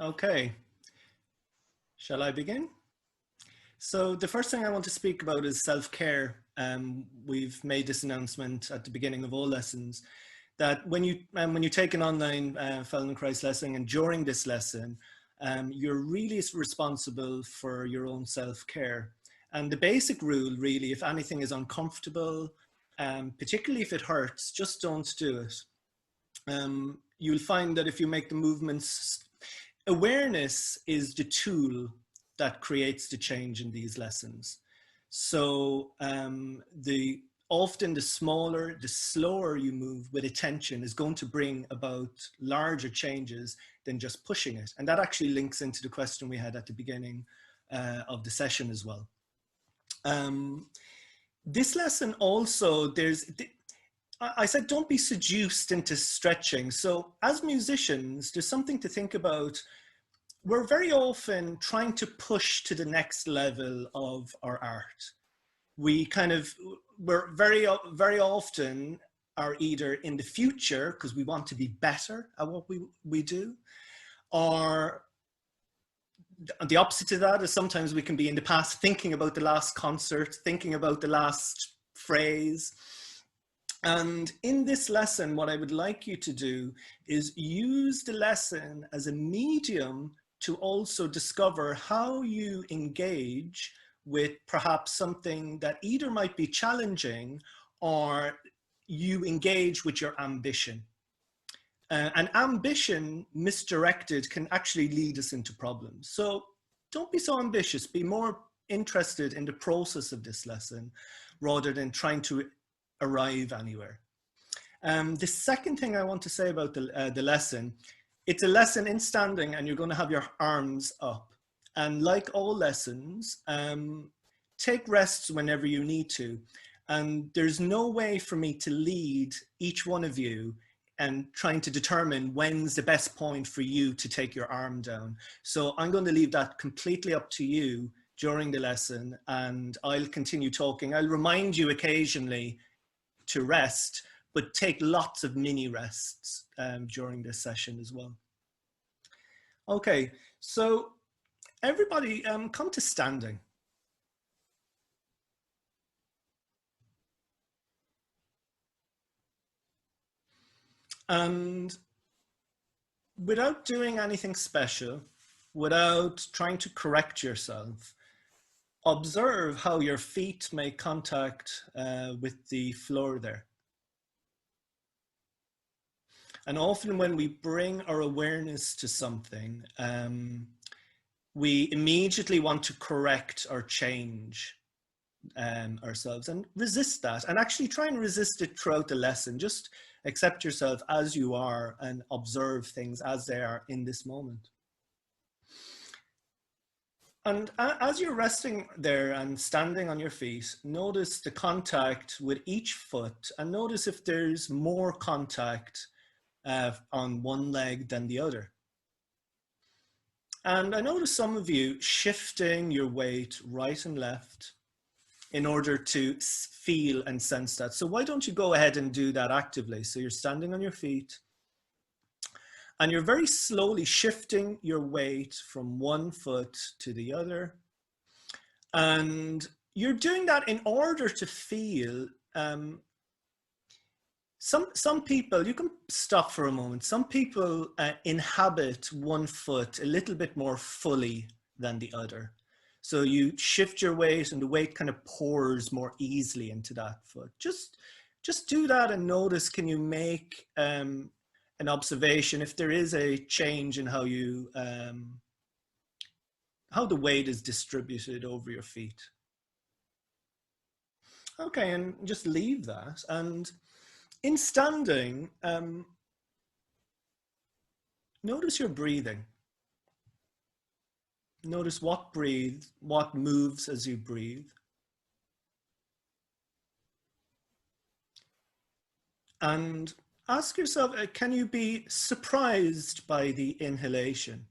Okay, shall I begin? So the first thing I want to speak about is self-care. We've made this announcement at the beginning of all lessons that when you take an online Feldenkrais lesson and during this lesson, you're really responsible for your own self-care. And the basic rule really, if anything is uncomfortable, particularly if it hurts, just don't do it. You'll find that if you make the movements, awareness is the tool that creates the change in these lessons. So often the smaller, the slower you move with attention is going to bring about larger changes than just pushing it. And that actually links into the question we had at the beginning of the session as well. This lesson also, I said, don't be seduced into stretching. So as musicians, there's something to think about. We're very often trying to push to the next level of our art. We're very often are either in the future because we want to be better at what we do, or the opposite of that is sometimes we can be in the past thinking about the last concert, thinking about the last phrase. And in this lesson, what I would like you to do is use the lesson as a medium to also discover how you engage with perhaps something that either might be challenging or you engage with your ambition. And ambition misdirected can actually lead us into problems. So don't be so ambitious, be more interested in the process of this lesson rather than trying to arrive anywhere. The second thing I want to say about the lesson, it's a lesson in standing and you're going to have your arms up. And like all lessons, take rests whenever you need to. And there's no way for me to lead each one of you and trying to determine when's the best point for you to take your arm down. So I'm going to leave that completely up to you during the lesson, and I'll continue talking. I'll remind you occasionally to rest, but take lots of mini rests during this session as well. Okay, so everybody come to standing. And without doing anything special, without trying to correct yourself, observe how your feet make contact with the floor there. And often when we bring our awareness to something, we immediately want to correct or change ourselves, and resist that, and actually try and resist it throughout the lesson. Just accept yourself as you are and observe things as they are in this moment. And as you're resting there and standing on your feet, notice the contact with each foot, and notice if there's more contact on one leg than the other. And I notice some of you shifting your weight right and left in order to feel and sense that. So why don't you go ahead and do that actively? So you're standing on your feet and you're very slowly shifting your weight from one foot to the other. And you're doing that in order to feel, some people, you can stop for a moment. Some people inhabit one foot a little bit more fully than the other. So you shift your weight and the weight kind of pours more easily into that foot. Just do that and notice, can you make an observation if there is a change in how you, how the weight is distributed over your feet. Okay, and just leave that. And in standing, notice your breathing. Notice what moves as you breathe. And ask yourself, can you be surprised by the inhalation?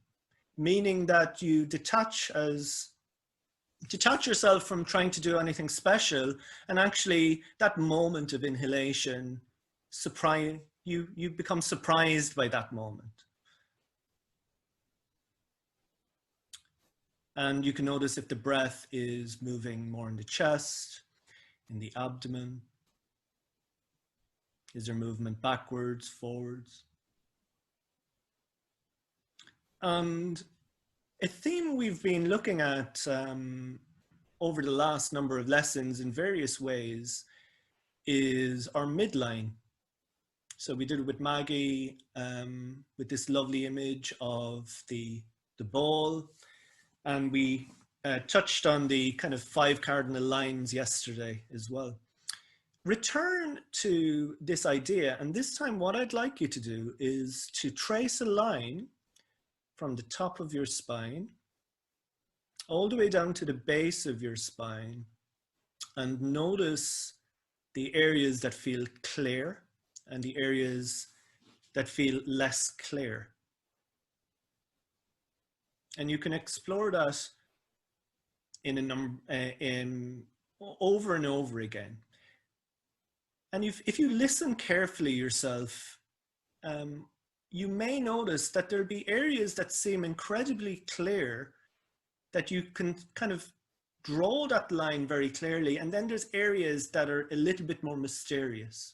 Meaning that you detach yourself from trying to do anything special, and actually that moment of inhalation, you become surprised by that moment. And you can notice if the breath is moving more in the chest, in the abdomen. Is there movement backwards, forwards? And a theme we've been looking at over the last number of lessons in various ways is our midline. So we did it with Maggie with this lovely image of the ball, and we touched on the kind of 5 cardinal lines yesterday as well. Return to this idea, and this time what I'd like you to do is to trace a line from the top of your spine all the way down to the base of your spine, and notice the areas that feel clear and the areas that feel less clear. And you can explore that in over and over again. And if you listen carefully yourself, you may notice that there'll be areas that seem incredibly clear, that you can kind of draw that line very clearly. And then there's areas that are a little bit more mysterious.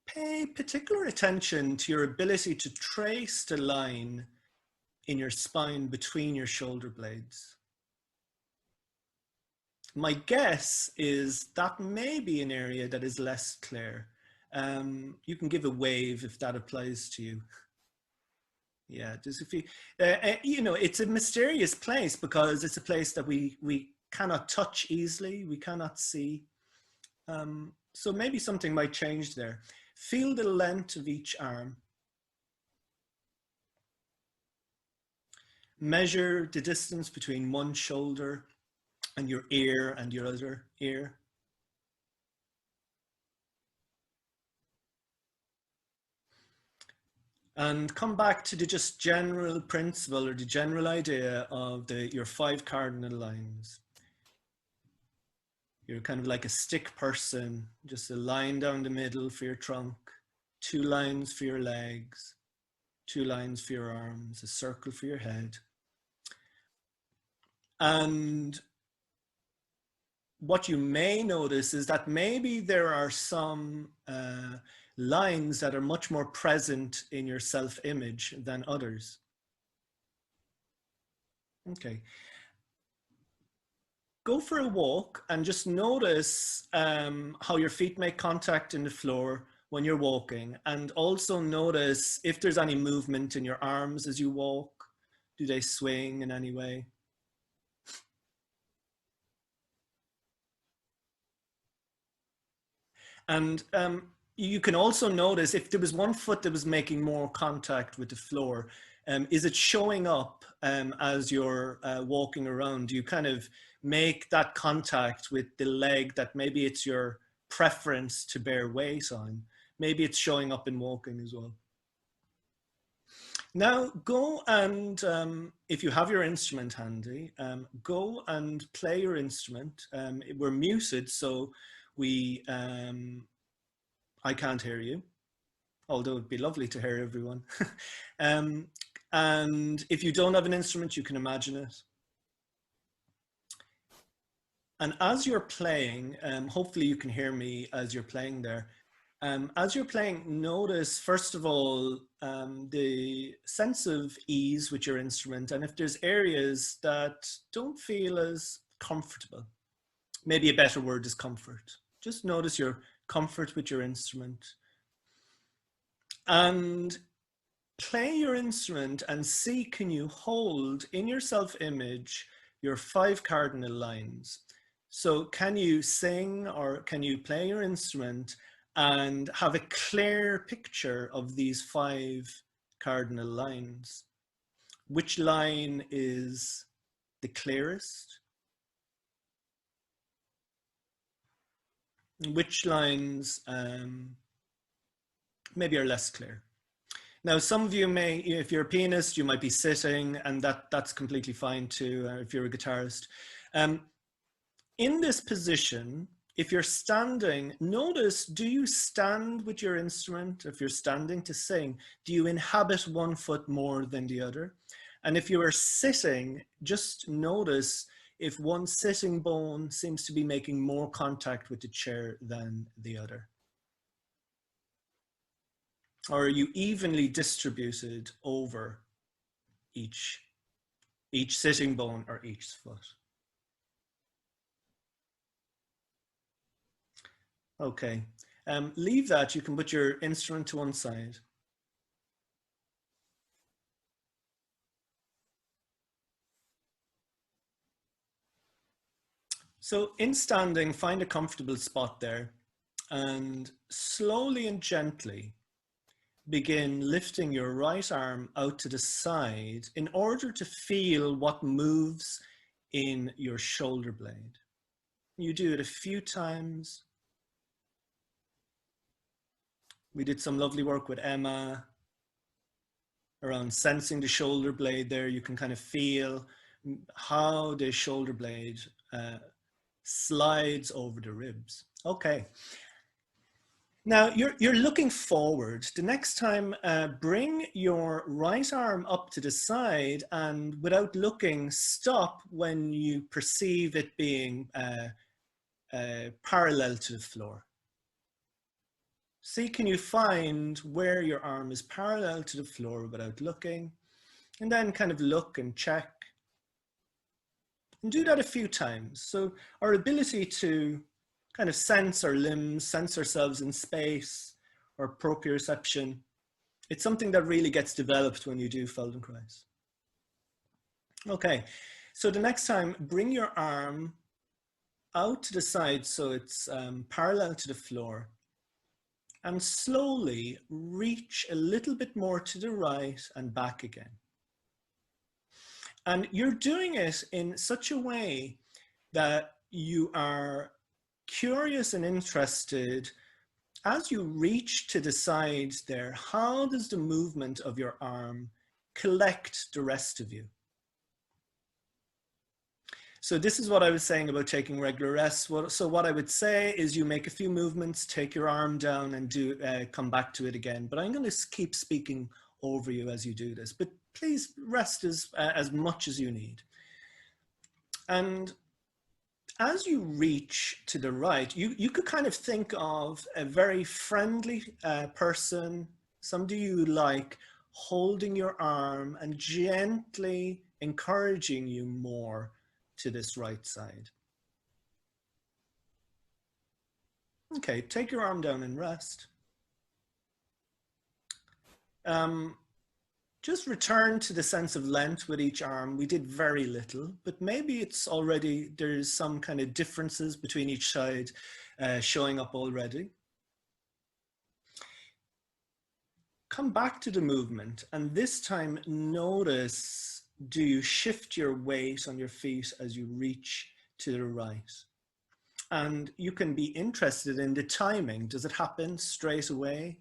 Pay particular attention to your ability to trace the line in your spine between your shoulder blades. My guess is that may be an area that is less clear. You can give a wave if that applies to you. Yeah, just if you, you know, it's a mysterious place because it's a place that we cannot touch easily, we cannot see. So maybe something might change there. Feel the length of each arm. Measure the distance between one shoulder and your ear and your other ear. And come back to the just general principle or the general idea of your 5 cardinal lines. You're kind of like a stick person, just a line down the middle for your trunk, 2 lines for your legs, 2 lines for your arms, a circle for your head. And what you may notice is that maybe there are some lines that are much more present in your self-image than others. Okay. Go for a walk and just notice how your feet make contact in the floor when you're walking, and also notice if there's any movement in your arms as you walk. Do they swing in any way? And you can also notice if there was one foot that was making more contact with the floor, is it showing up as you're walking around? Do you kind of make that contact with the leg that maybe it's your preference to bear weight on? Maybe it's showing up in walking as well. Now go and, if you have your instrument handy, go and play your instrument. We're muted, so I can't hear you, although it'd be lovely to hear everyone. And if you don't have an instrument, you can imagine it. And as you're playing, hopefully you can hear me as you're playing there. As you're playing, notice, first of all, the sense of ease with your instrument. And if there's areas that don't feel as comfortable, maybe a better word is comfort. Just notice your comfort with your instrument. And play your instrument and see, can you hold in your self-image your 5 cardinal lines? So can you sing or can you play your instrument and have a clear picture of these 5 cardinal lines? Which line is the clearest? Which lines maybe are less clear? Now, some of you may, if you're a pianist, you might be sitting, and that's completely fine too, if you're a guitarist. In this position, if you're standing, notice, do you stand with your instrument? If you're standing to sing, do you inhabit one foot more than the other? And if you are sitting, just notice if one sitting bone seems to be making more contact with the chair than the other. Or are you evenly distributed over each sitting bone or each foot? Okay, leave that. You can put your instrument to one side. So in standing, find a comfortable spot there and slowly and gently begin lifting your right arm out to the side in order to feel what moves in your shoulder blade. You do it a few times. We did some lovely work with Emma around sensing the shoulder blade there. You can kind of feel how the shoulder blade slides over the ribs. Okay. Now you're looking forward. The next time, bring your right arm up to the side and without looking, stop when you perceive it being parallel to the floor. See, can you find where your arm is parallel to the floor without looking? And then kind of look and check. And do that a few times. So our ability to kind of sense our limbs, sense ourselves in space, or proprioception, it's something that really gets developed when you do Feldenkrais. Okay, so the next time, bring your arm out to the side so it's parallel to the floor, and slowly reach a little bit more to the right and back again. And you're doing it in such a way that you are curious and interested as you reach to the side there. How does the movement of your arm collect the rest of you? So this is what I was saying about taking regular rests. So what I would say is you make a few movements, take your arm down and come back to it again. But I'm going to keep speaking over you as you do this. But please rest as much as you need. And as you reach to the right, you could kind of think of a very friendly person, somebody you like, holding your arm and gently encouraging you more to this right side. Okay, take your arm down and rest. Just return to the sense of length with each arm. We did very little, but maybe it's already, there's some kind of differences between each side showing up already. Come back to the movement, and this time notice, do you shift your weight on your feet as you reach to the right? And you can be interested in the timing. Does it happen straight away,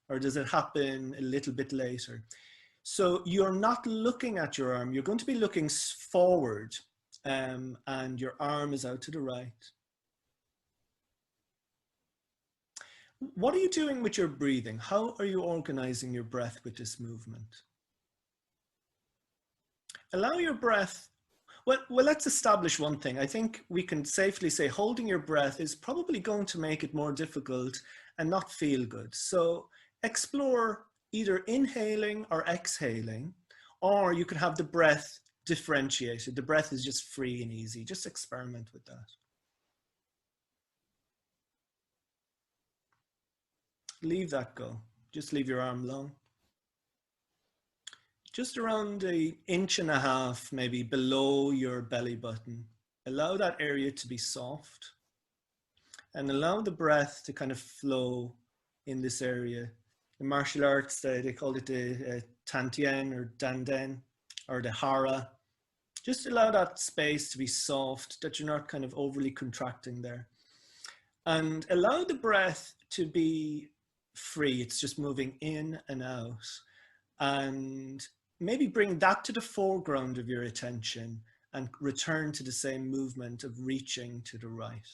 or does it happen a little bit later? So you're not looking at your arm, you're going to be looking forward, and your arm is out to the right. What are you doing with your breathing? How are you organizing your breath with this movement? Allow your breath, well, let's establish one thing. I think we can safely say holding your breath is probably going to make it more difficult and not feel good. So explore either inhaling or exhaling, or you could have the breath differentiated. The breath is just free and easy. Just experiment with that. Leave that go. Just leave your arm long. Just around 1.5 inches, maybe below your belly button. Allow that area to be soft and allow the breath to kind of flow in this area. In martial arts, they call it the Tantien or Danden or the Hara. Just allow that space to be soft, that you're not kind of overly contracting there. And allow the breath to be free. It's just moving in and out. And maybe bring that to the foreground of your attention and return to the same movement of reaching to the right.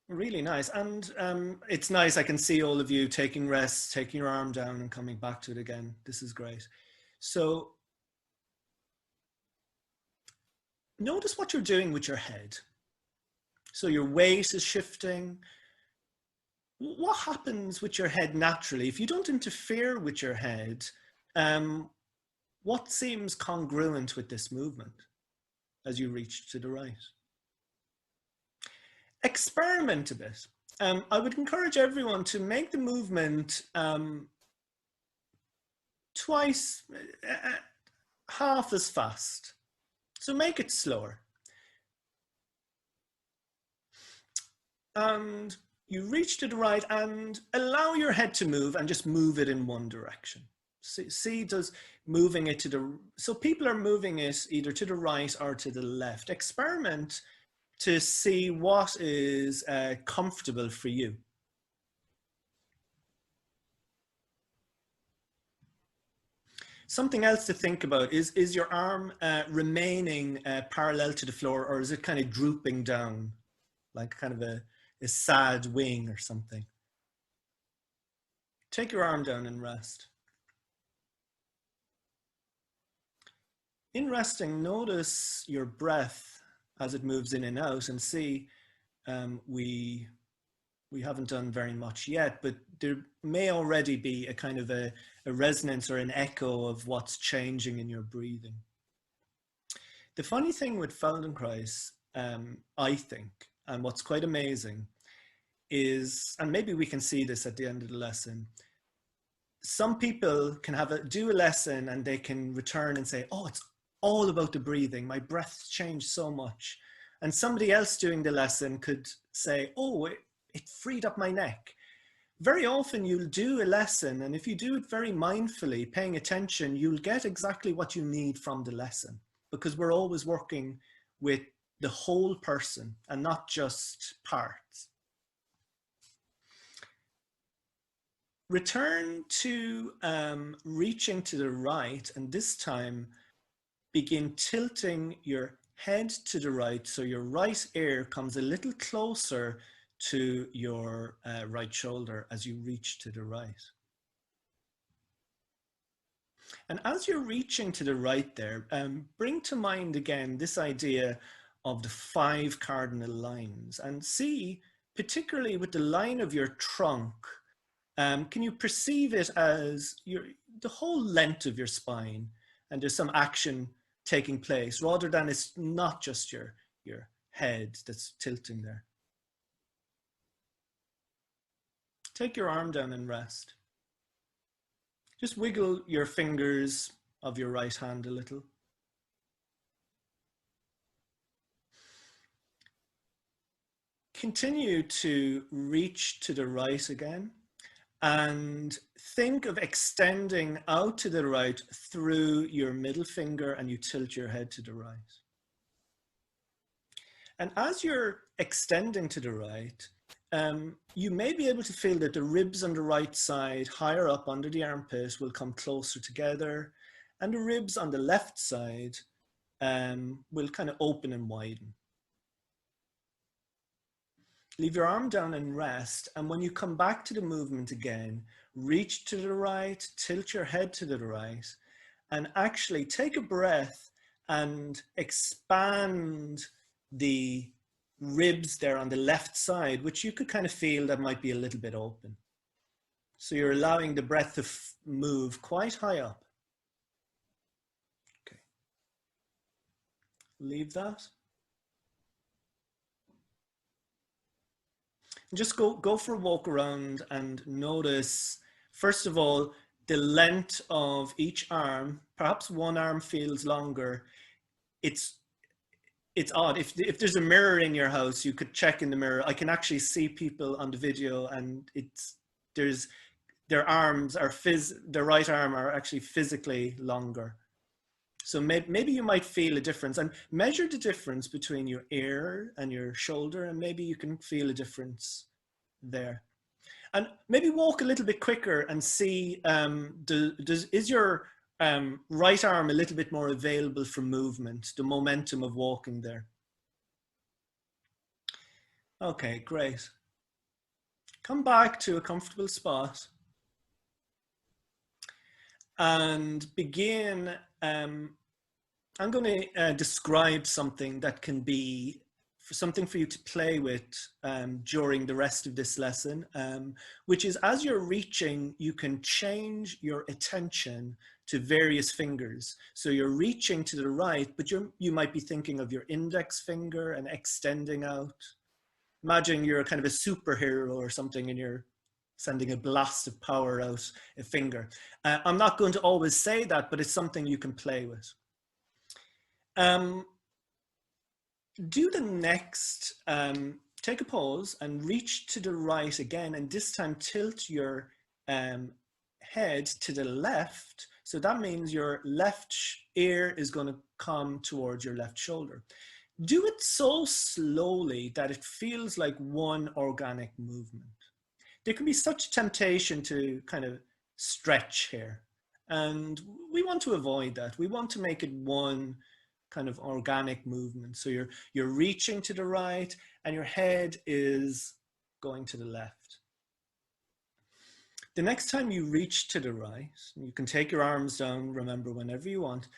Really nice. And it's nice. I can see all of you taking rest, taking your arm down and coming back to it again. This is great. So notice what you're doing with your head. So your weight is shifting. What happens with your head naturally? If you don't interfere with your head, what seems congruent with this movement as you reach to the right? Experiment a bit. I would encourage everyone to make the movement twice, half as fast. So make it slower. And you reach to the right and allow your head to move and just move it in one direction. See does moving it to the, so people are moving it either to the right or to the left. Experiment to see what is comfortable for you. Something else to think about is your arm remaining parallel to the floor, or is it kind of drooping down like kind of a sad wing or something? Take your arm down and rest. In resting, notice your breath as it moves in and out, and see we haven't done very much yet, but there may already be a kind of a resonance or an echo of what's changing in your breathing. The funny thing with Feldenkrais, I think, and what's quite amazing is, and maybe we can see this at the end of the lesson, some people can do a lesson and they can return and say, oh, it's all about the breathing. My breath's changed so much. And somebody else doing the lesson could say, oh, it freed up my neck. Very often you'll do a lesson, and if you do it very mindfully, paying attention, you'll get exactly what you need from the lesson, because we're always working with the whole person and not just parts. Return to reaching to the right, and this time begin tilting your head to the right, so your right ear comes a little closer to your right shoulder as you reach to the right. And as you're reaching to the right there, bring to mind again this idea of the 5 cardinal lines, and see, particularly with the line of your trunk, can you perceive it as the whole length of your spine, and there's some action taking place, rather than it's not just your head that's tilting there. Take your arm down and rest. Just wiggle your fingers of your right hand a little. Continue to reach to the right again, and think of extending out to the right through your middle finger, and you tilt your head to the right. And as you're extending to the right, you may be able to feel that the ribs on the right side, higher up under the armpit, will come closer together, and the ribs on the left side will kind of open and widen. Leave your arm down and rest, and when you come back to the movement again, reach to the right, tilt your head to the right, and actually take a breath and expand the ribs there on the left side, which you could kind of feel that might be a little bit open. So you're allowing the breath to move quite high up. Okay. Leave that. Just go for a walk around and notice, first of all, the length of each arm. Perhaps one arm feels longer. It's odd. If there's a mirror in your house, you could check in the mirror. I can actually see people on the video, and their arms are their right arm are actually physically longer. So maybe you might feel a difference, and measure the difference between your ear and your shoulder, and maybe you can feel a difference there. And maybe walk a little bit quicker and see, is your right arm a little bit more available for movement, the momentum of walking there? Okay, great. Come back to a comfortable spot and begin. I'm going to describe something that can be something for you to play with during the rest of this lesson, which is as you're reaching, you can change your attention to various fingers. So you're reaching to the right, but you might be thinking of your index finger and extending out. Imagine you're kind of a superhero or something and you're sending a blast of power out a finger. I'm not going to always say that, but it's something you can play with. Do the next, take a pause and reach to the right again, and this time tilt your head to the left. So that means your left ear is going to come towards your left shoulder. Do it so slowly that it feels like one organic movement. There can be such temptation to kind of stretch here, and we want to avoid that. We want to make it one kind of organic movement. So you're reaching to the right and your head is going to the left. The next time you reach to the right, you can take your arms down, remember, whenever you want.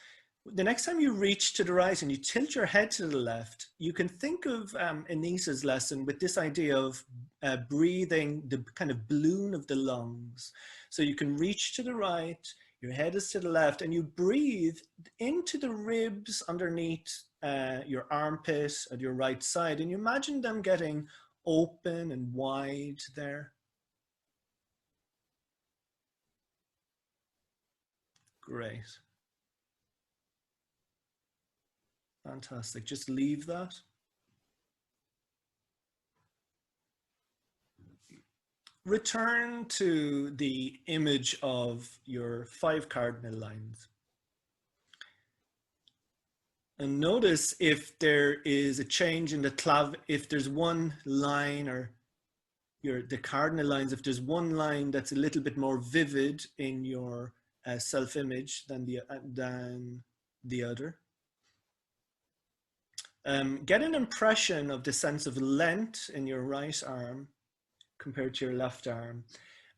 The next time you reach to the right and you tilt your head to the left, you can think of Anissa's lesson with this idea of breathing the kind of balloon of the lungs. So you can reach to the right, your head is to the left, and you breathe into the ribs underneath your armpit at your right side, and you imagine them getting open and wide there. Great. Fantastic. Just leave that. Return to the image of your 5 cardinal lines. And notice if there is a change in the if there's one line or the cardinal lines, if there's one line that's a little bit more vivid in your self-image than the other. Get an impression of the sense of length in your right arm compared to your left arm,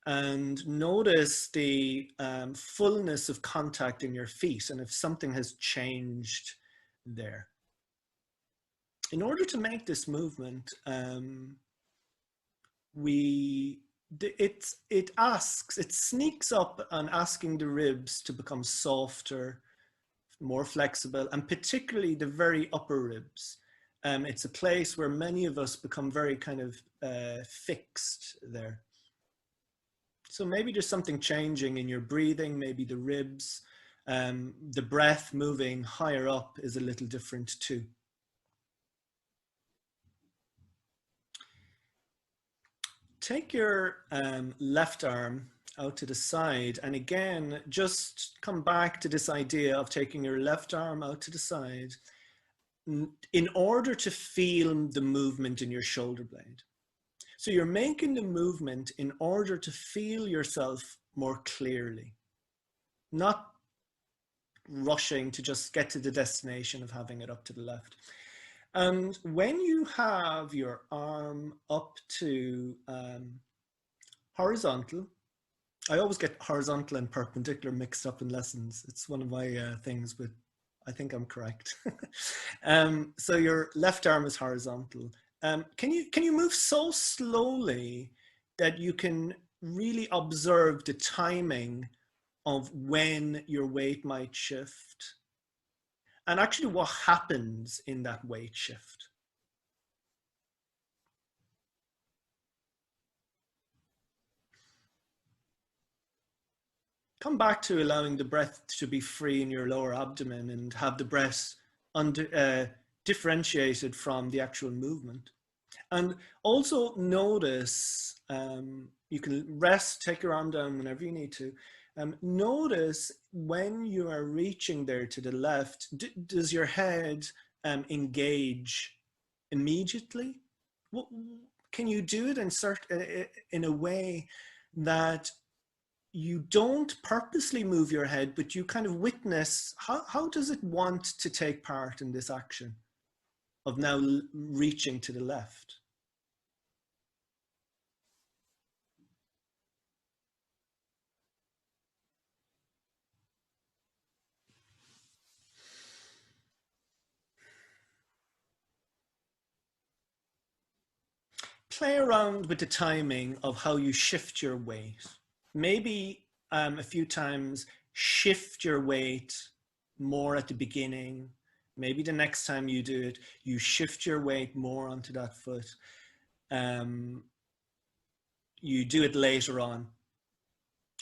and notice the fullness of contact in your feet and if something has changed there. In order to make this movement, it sneaks up on asking the ribs to become softer, more flexible, and particularly the very upper ribs. It's a place where many of us become very kind of fixed there. So maybe there's something changing in your breathing, maybe the ribs, the breath moving higher up is a little different too. Take your left arm out to the side, and again, just come back to this idea of taking your left arm out to the side in order to feel the movement in your shoulder blade. So you're making the movement in order to feel yourself more clearly, not rushing to just get to the destination of having it up to the left. And when you have your arm up to horizontal, I always get horizontal and perpendicular mixed up in lessons. It's one of my things, but I think I'm correct. So your left arm is horizontal. Can you move so slowly that you can really observe the timing of when your weight might shift? And actually what happens in that weight shift. Come back to allowing the breath to be free in your lower abdomen and have the breath differentiated from the actual movement. And also notice, you can rest, take your arm down whenever you need to. Notice when you are reaching there to the left, does your head engage immediately? Can you do it in a way that you don't purposely move your head, but you kind of witness how does it want to take part in this action of now reaching to the left? play around with the timing of how you shift your weight. Maybe a few times shift your weight more at the beginning. Maybe the next time you do it, you shift your weight more onto that foot. You do it later on.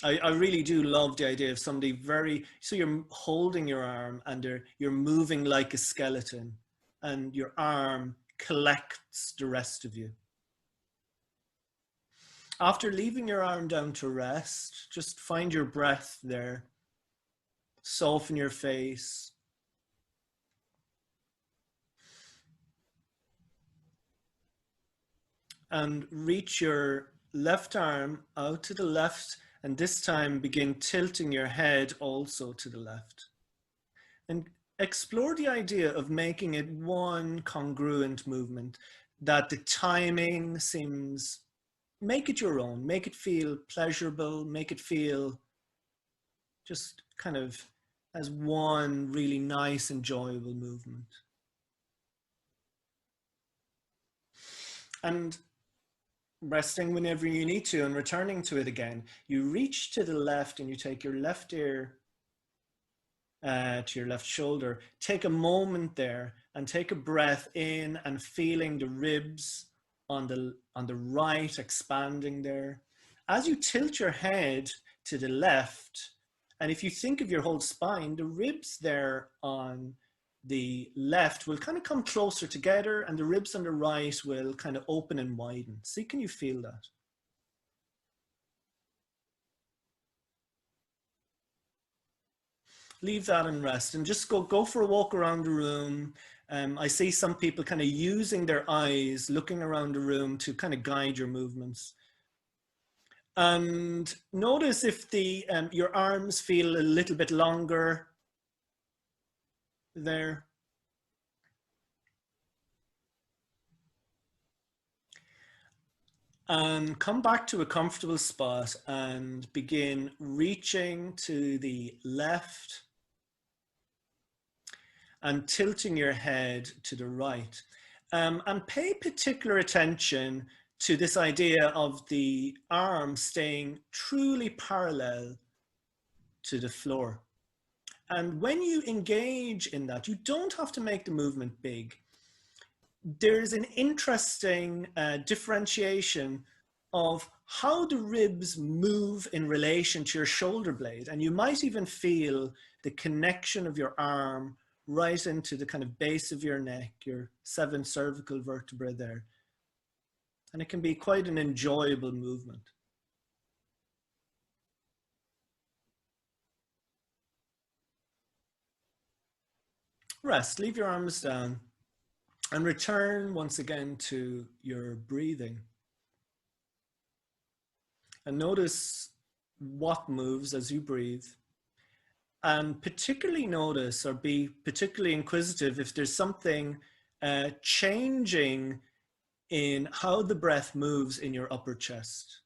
I really do love the idea of somebody so you're holding your arm and you're moving like a skeleton, and your arm collects the rest of you. After leaving your arm down to rest, just find your breath there. Soften your face. And reach your left arm out to the left, and this time begin tilting your head also to the left. And explore the idea of making it one congruent movement, that the timing seems, make it your own, make it feel pleasurable, make it feel just kind of as one really nice, enjoyable movement. And resting whenever you need to and returning to it again. You reach to the left and you take your left ear to your left shoulder. Take a moment there and take a breath in and feeling the ribs on the right expanding there. As you tilt your head to the left, and if you think of your whole spine, the ribs there on the left will kind of come closer together, and the ribs on the right will kind of open and widen. See, can you feel that? Leave that and rest, and just go for a walk around the room. I see some people kind of using their eyes, looking around the room to kind of guide your movements. And notice if your arms feel a little bit longer there. And come back to a comfortable spot and begin reaching to the left and tilting your head to the right. And pay particular attention to this idea of the arm staying truly parallel to the floor. And when you engage in that, you don't have to make the movement big. There's an interesting differentiation of how the ribs move in relation to your shoulder blade. And you might even feel the connection of your arm right into the kind of base of your neck, your 7th cervical vertebra there. And it can be quite an enjoyable movement. Rest, leave your arms down and return once again to your breathing. And notice what moves as you breathe. And particularly notice, or be particularly inquisitive, if there's something changing in how the breath moves in your upper chest.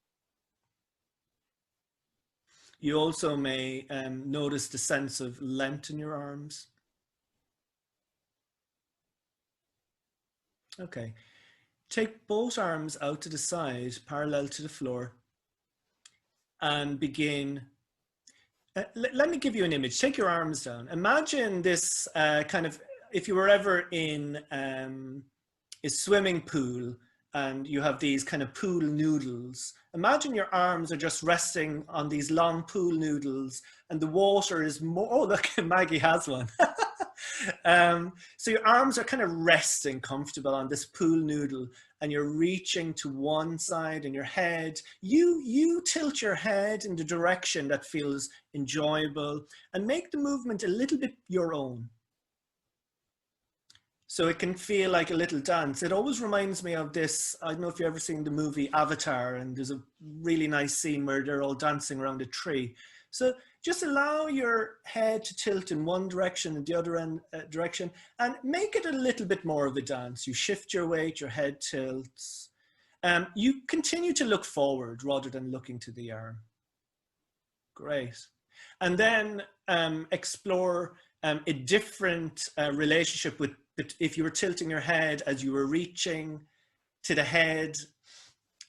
You also may notice the sense of length in your arms. Okay, take both arms out to the side, parallel to the floor, and begin. Let me give you an image. Take your arms down. Imagine this kind of, if you were ever in a swimming pool and you have these kind of pool noodles. Imagine your arms are just resting on these long pool noodles and the water is more, oh look, Maggie has one. So your arms are kind of resting comfortable on this pool noodle and you're reaching to one side and your head, you tilt your head in the direction that feels enjoyable and make the movement a little bit your own. So it can feel like a little dance. It always reminds me of this, I don't know if you've ever seen the movie Avatar, and there's a really nice scene where they're all dancing around a tree. So just allow your head to tilt in one direction and the other direction, and make it a little bit more of a dance. You shift your weight, your head tilts. You continue to look forward rather than looking to the arm. Great. And then explore a different relationship with, if you were tilting your head as you were reaching to the head,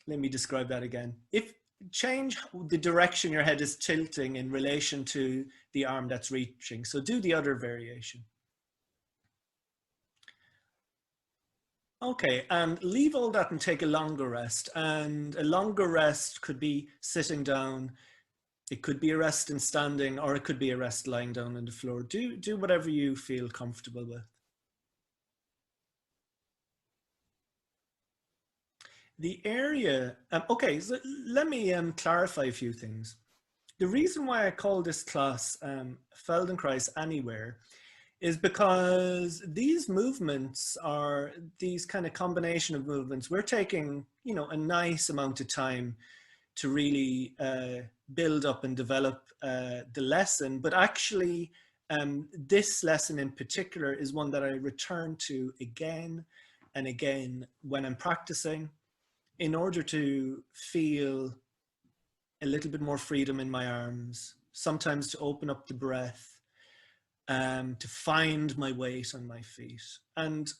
Let me describe that again. If change the direction your head is tilting in relation to the arm that's reaching. So do the other variation. Okay, and leave all that and take a longer rest. And a longer rest could be sitting down. It could be a rest in standing, or it could be a rest lying down on the floor. Do whatever you feel comfortable with. The area, okay, so let me clarify a few things. The reason why I call this class Feldenkrais Anywhere is because these movements are these kind of combination of movements. We're taking, you know, a nice amount of time to really build up and develop the lesson, but actually this lesson in particular is one that I return to again and again when I'm practicing in order to feel a little bit more freedom in my arms, sometimes to open up the breath, to find my weight on my feet. And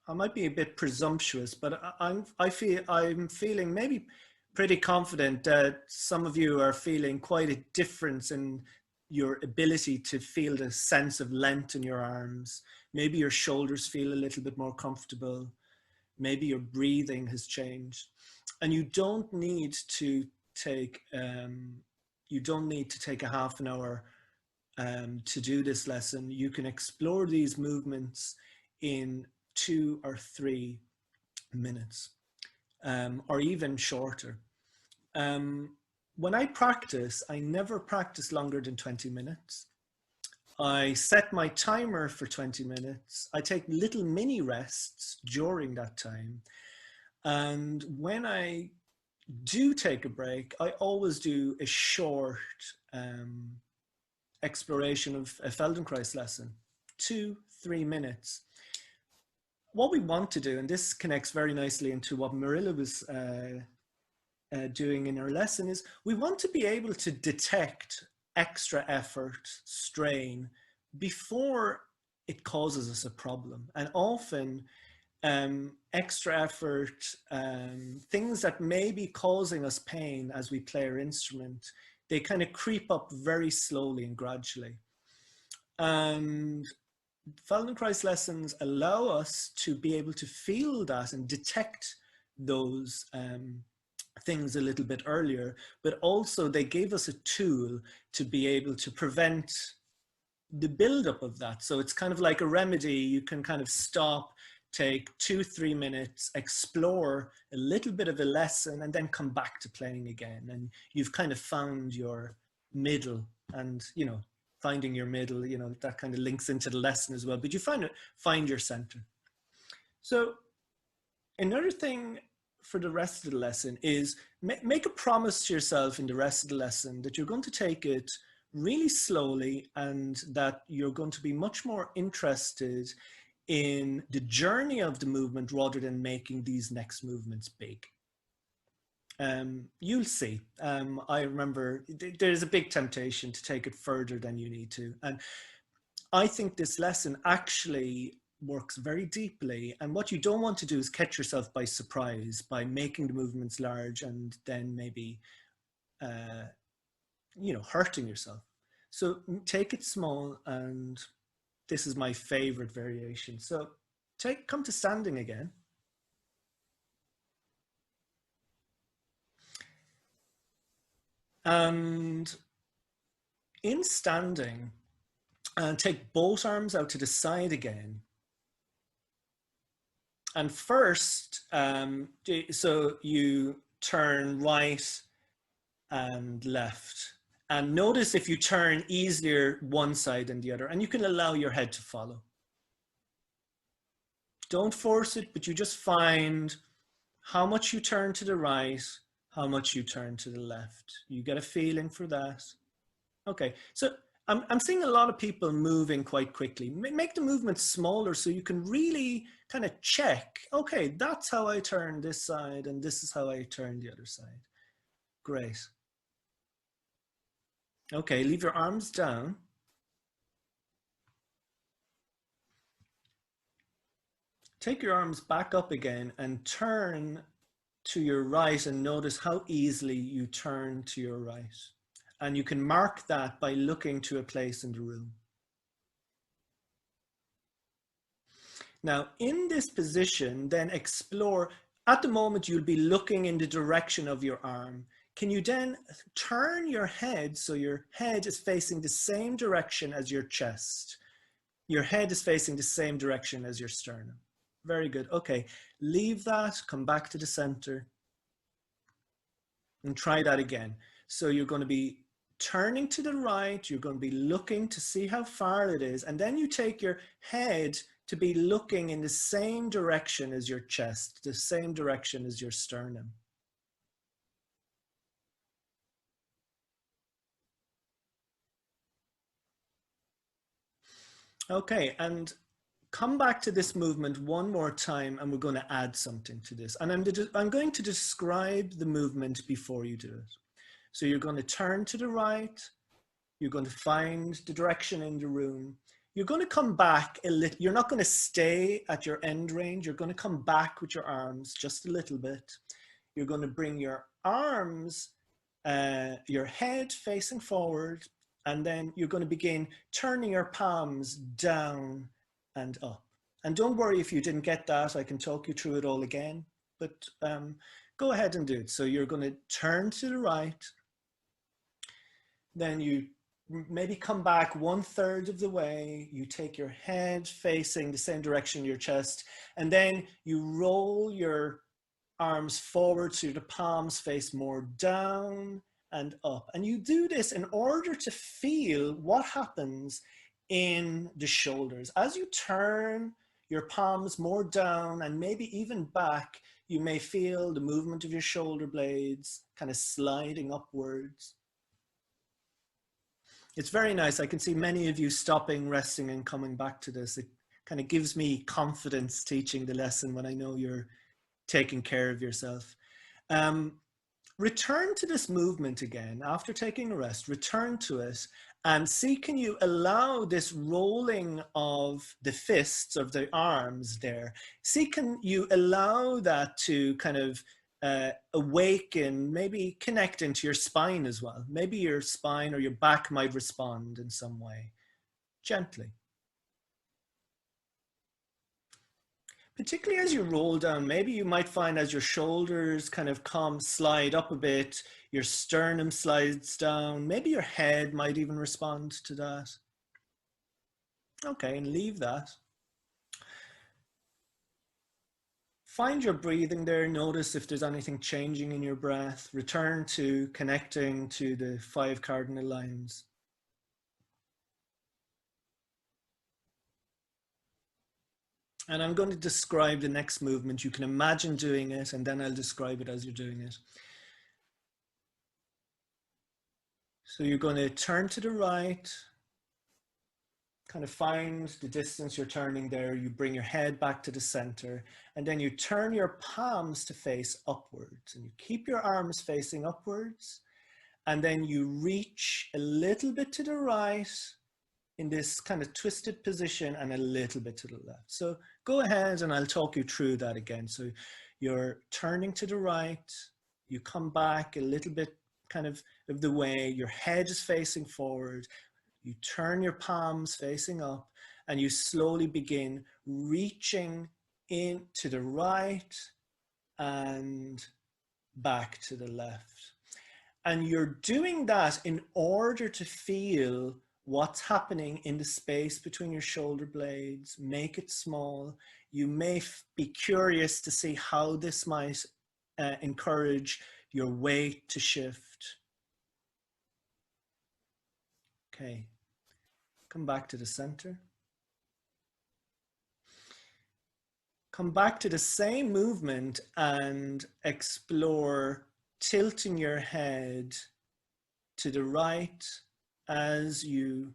I might be a bit presumptuous, but I'm feeling maybe pretty confident that some of you are feeling quite a difference in your ability to feel the sense of length in your arms. Maybe your shoulders feel a little bit more comfortable. Maybe your breathing has changed. And you don't need to take a half an hour to do this lesson. You can explore these movements in 2 or 3 minutes, or even shorter. When I practice, I never practice longer than 20 minutes. I set my timer for 20 minutes. I take little mini rests during that time. And when I do take a break, I always do a short exploration of a Feldenkrais lesson, 2-3 minutes. What we want to do, and this connects very nicely into what Marilla was doing in her lesson, is we want to be able to detect extra effort, strain, before it causes us a problem. And often extra effort, things that may be causing us pain as we play our instrument, they kind of creep up very slowly and gradually. And Feldenkrais lessons allow us to be able to feel that and detect those things a little bit earlier, but also they gave us a tool to be able to prevent the buildup of that. So it's kind of like a remedy. You can kind of stop, take 2-3 minutes, explore a little bit of a lesson, and then come back to playing again. And you've kind of found your middle. And, you know, finding your middle, you know, that kind of links into the lesson as well. But you find your center. So another thing for the rest of the lesson is make a promise to yourself in the rest of the lesson that you're going to take it really slowly, and that you're going to be much more interested in the journey of the movement rather than making these next movements big. You'll see. I remember there's a big temptation to take it further than you need to. And I think this lesson actually works very deeply. And what you don't want to do is catch yourself by surprise by making the movements large and then maybe you know, hurting yourself. So take it small, and this is my favorite variation. So come to standing again. And in standing, take both arms out to the side again. And first, so you turn right and left. And notice if you turn easier one side than the other, and you can allow your head to follow. Don't force it, but you just find how much you turn to the right, how much you turn to the left. You get a feeling for that. Okay, so I'm seeing a lot of people moving quite quickly. Make the movement smaller so you can really kind of check, okay, that's how I turn this side and this is how I turn the other side. Great. Okay, leave your arms down. Take your arms back up again and turn to your right and notice how easily you turn to your right. And you can mark that by looking to a place in the room. Now, in this position, then explore. At the moment, you'll be looking in the direction of your arm. Can you then turn your head so your head is facing the same direction as your chest? Your head is facing the same direction as your sternum. Very good. Okay, leave that, come back to the center, and try that again. So you're going to be turning to the right, you're going to be looking to see how far it is, and then you take your head to be looking in the same direction as your chest, the same direction as your sternum. Okay, and come back to this movement one more time, and we're going to add something to this. And I'm going to describe the movement before you do it. So you're going to turn to the right, you're going to find the direction in the room. You're going to come back a little. You're not going to stay at your end range. You're going to come back with your arms just a little bit. You're going to bring your arms, your head facing forward, and then you're going to begin turning your palms down and up. And don't worry if you didn't get that. I can talk you through it all again, but go ahead and do it. So you're going to turn to the right. Then you maybe come back 1/3 of the way. You take your head facing the same direction your chest, and then you roll your arms forward so the palms face more down and up. And you do this in order to feel what happens in the shoulders. As you turn your palms more down and maybe even back, you may feel the movement of your shoulder blades kind of sliding upwards. It's very nice. I can see many of you stopping, resting, and coming back to this. It kind of gives me confidence teaching the lesson when I know you're taking care of yourself. Return to this movement again after taking a rest. Return to it and see, can you allow this rolling of the fists of the arms there? See, can you allow that to kind of awaken, maybe connect into your spine as well? Maybe your spine or your back might respond in some way, gently. Particularly as you roll down, maybe you might find as your shoulders kind of slide up a bit, your sternum slides down, maybe your head might even respond to that. Okay, and leave that. Find your breathing there. Notice if there's anything changing in your breath. Return to connecting to the 5 cardinal lines. And I'm going to describe the next movement. You can imagine doing it, and then I'll describe it as you're doing it. So you're going to turn to the right, kind of find the distance you're turning there. You bring your head back to the center, and then you turn your palms to face upwards, and you keep your arms facing upwards, and then you reach a little bit to the right in this kind of twisted position and a little bit to the left. So go ahead and I'll talk you through that again. So you're turning to the right, you come back a little bit kind of the way, your head is facing forward, you turn your palms facing up, and you slowly begin reaching in to the right and back to the left. And you're doing that in order to feel what's happening in the space between your shoulder blades. Make it small. You may be curious to see how this might encourage your weight to shift. Okay, come back to the center. Come back to the same movement and explore tilting your head to the right as you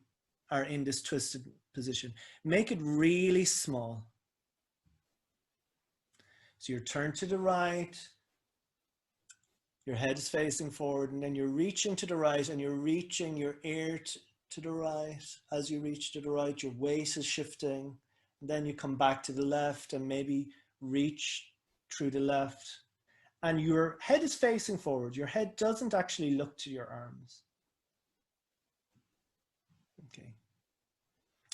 are in this twisted position. Make it really small. So you're turned to the right, your head is facing forward, and then you're reaching to the right, and you're reaching your ear to the right. As you reach to the right, your waist is shifting, and then you come back to the left and maybe reach through the left. and your head is facing forward. Your head doesn't actually look to your arms. Okay.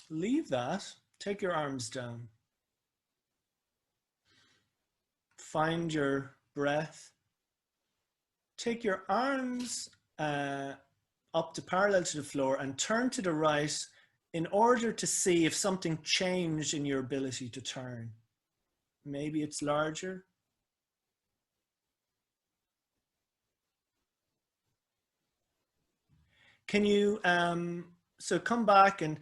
Leave that. Take your arms down. Find your breath. Take your arms up to parallel to the floor and turn to the right in order to see if something changed in your ability to turn. Maybe it's larger. Can you, so come back and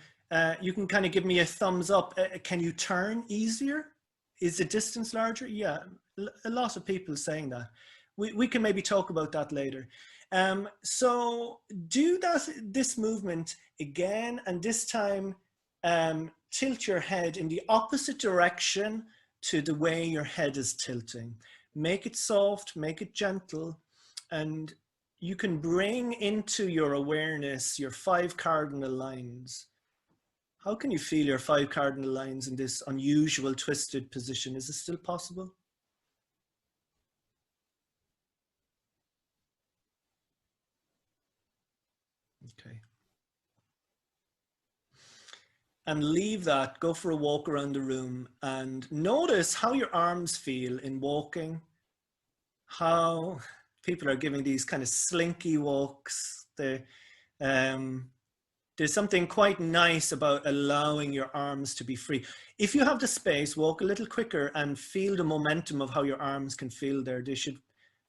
you can kind of give me a thumbs up. Can you turn easier? Is the distance larger? Yeah, a lot of people saying that. We can maybe talk about that later. So do this movement again, and this time tilt your head in the opposite direction to the way your head is tilting. Make it soft, make it gentle, and you can bring into your awareness your 5 cardinal lines. How can you feel your 5 cardinal lines in this unusual twisted position? Is it still possible? Okay. And leave that, go for a walk around the room and notice how your arms feel in walking, how people are giving these kind of slinky walks. There's something quite nice about allowing your arms to be free. If you have the space, walk a little quicker and feel the momentum of how your arms can feel there. They should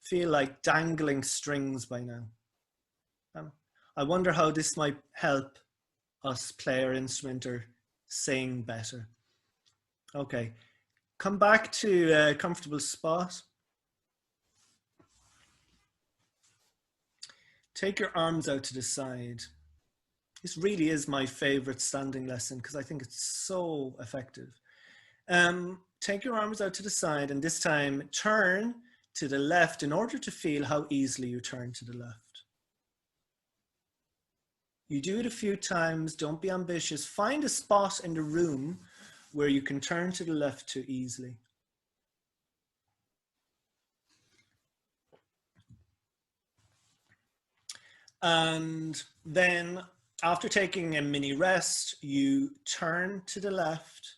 feel like dangling strings by now. I wonder how this might help us play our instrument or sing better. Okay, come back to a comfortable spot. Take your arms out to the side. This really is my favorite standing lesson because I think it's so effective. Take your arms out to the side and this time turn to the left in order to feel how easily you turn to the left. You do it a few times, don't be ambitious. Find a spot in the room where you can turn to the left too easily. And then after taking a mini rest, you turn to the left.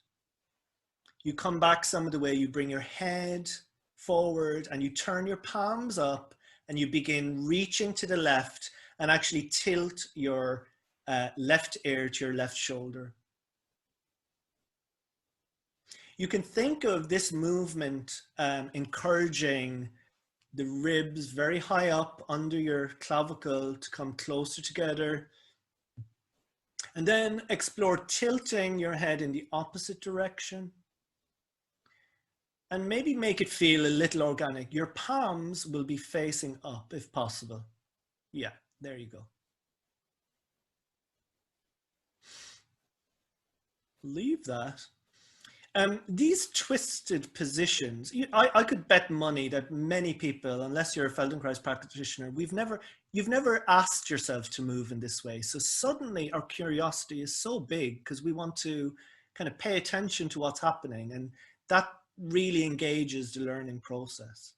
You come back some of the way, you bring your head forward and you turn your palms up and you begin reaching to the left and actually tilt your left ear to your left shoulder. You can think of this movement encouraging the ribs very high up under your clavicle to come closer together. And then explore tilting your head in the opposite direction. And maybe make it feel a little organic. Your palms will be facing up if possible. Yeah, there you go. Leave that. These twisted positions, I could bet money that many people, unless you're a Feldenkrais practitioner, you've never asked yourself to move in this way. So suddenly our curiosity is so big because we want to kind of pay attention to what's happening, and that really engages the learning process.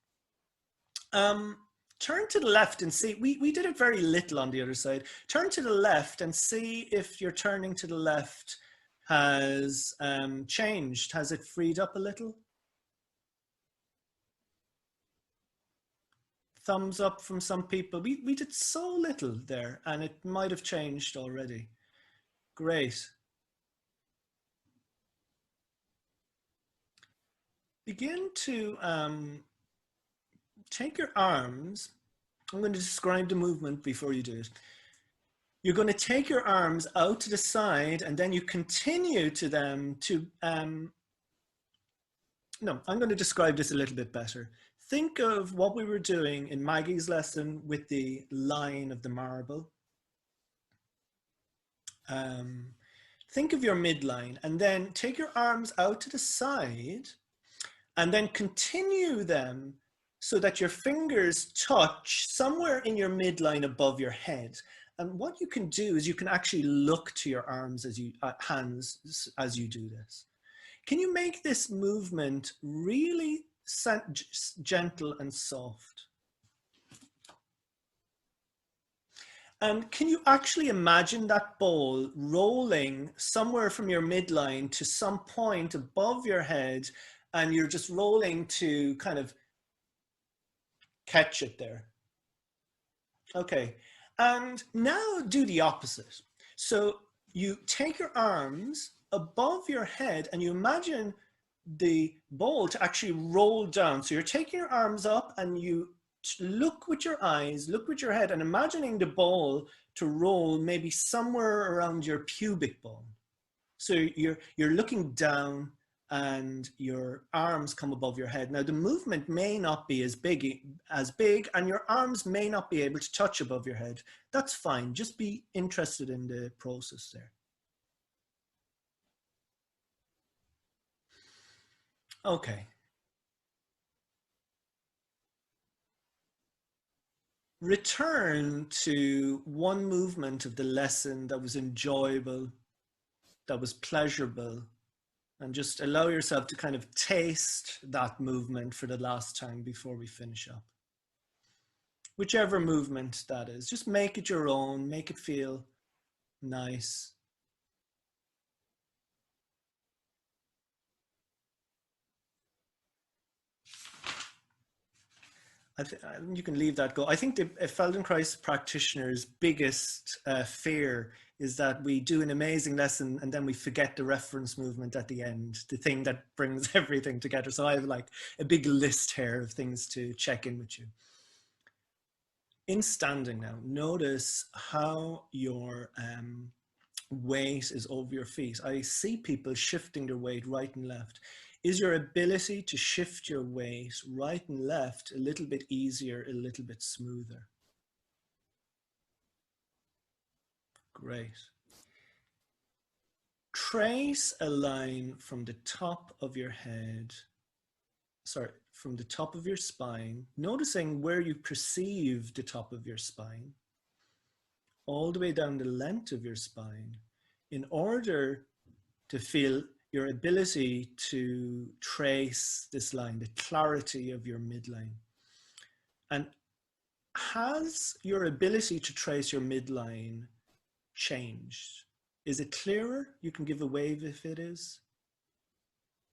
Turn to the left and see, we did it very little on the other side. Turn to the left and see if you're turning to the left has changed. Has it freed up a little? Thumbs up from some people. We did so little there and it might have changed already. Great. Begin to take your arms. I'm going to describe the movement before you do it. You're going to take your arms out to the side and then you continue to them to, no, I'm going to describe this a little bit better. Think of what we were doing in Maggie's lesson with the line of the marble. Think of your midline and then take your arms out to the side and then continue them so that your fingers touch somewhere in your midline above your head. And what you can do is you can actually look to your arms as you, hands as you do this. Can you make this movement really gentle and soft. And can you actually imagine that ball rolling somewhere from your midline to some point above your head, and you're just rolling to kind of catch it there? Okay, and now do the opposite. So you take your arms above your head and you imagine the ball to actually roll down. So you're taking your arms up and you look with your eyes, look with your head, and imagining the ball to roll maybe somewhere around your pubic bone. So you're looking down and your arms come above your head. Now the movement may not be as big, and your arms may not be able to touch above your head. That's fine. Just be interested in the process there. Okay. Return to one movement of the lesson that was enjoyable, that was pleasurable, and just allow yourself to kind of taste that movement for the last time before we finish up. Whichever movement that is, just make it your own, make it feel nice. You can leave that go. I think the Feldenkrais practitioner's biggest fear is that we do an amazing lesson and then we forget the reference movement at the end, the thing that brings everything together. So I have like a big list here of things to check in with you. In standing now, notice how your weight is over your feet. I see people shifting their weight right and left. Is your ability to shift your weight right and left a little bit easier, a little bit smoother? Great. Trace a line from the top of your head, from the top of your spine, noticing where you perceive the top of your spine, all the way down the length of your spine, in order to feel your ability to trace this line, the clarity of your midline. And has your ability to trace your midline changed? Is it clearer? You can give a wave if it is.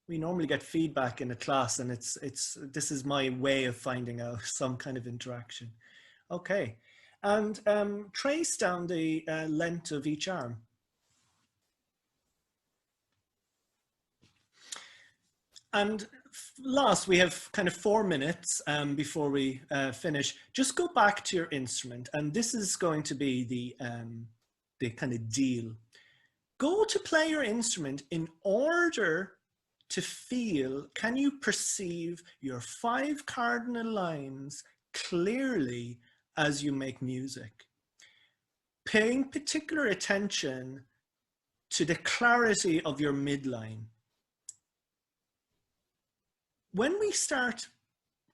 We normally get feedback in a class, and this is my way of finding out some kind of interaction. Okay, and trace down the length of each arm. And last, we have kind of 4 minutes before we finish. Just go back to your instrument, and this is going to be the kind of deal. Go to play your instrument in order to feel, can you perceive your 5 cardinal lines clearly as you make music? Paying particular attention to the clarity of your midline. When we start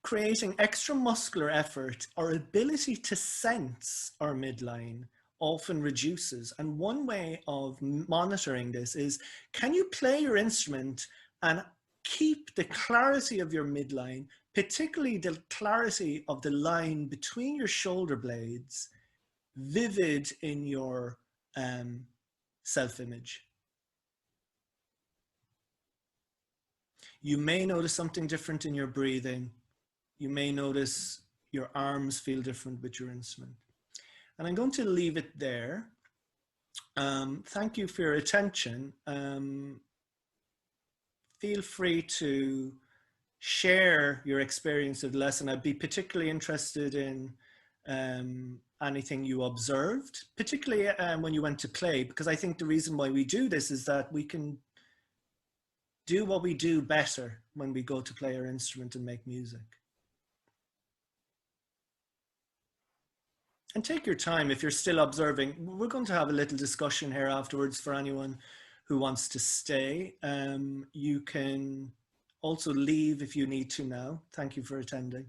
creating extra muscular effort, our ability to sense our midline often reduces. And one way of monitoring this is, can you play your instrument and keep the clarity of your midline, particularly the clarity of the line between your shoulder blades, vivid in your self-image? You may notice something different in your breathing. You may notice your arms feel different with your instrument. And I'm going to leave it there. Thank you for your attention. Feel free to share your experience of the lesson. I'd be particularly interested in anything you observed, particularly when you went to play, because I think the reason why we do this is that we can do what we do better when we go to play our instrument and make music. And take your time if you're still observing. We're going to have a little discussion here afterwards for anyone who wants to stay. You can also leave if you need to now. Thank you for attending.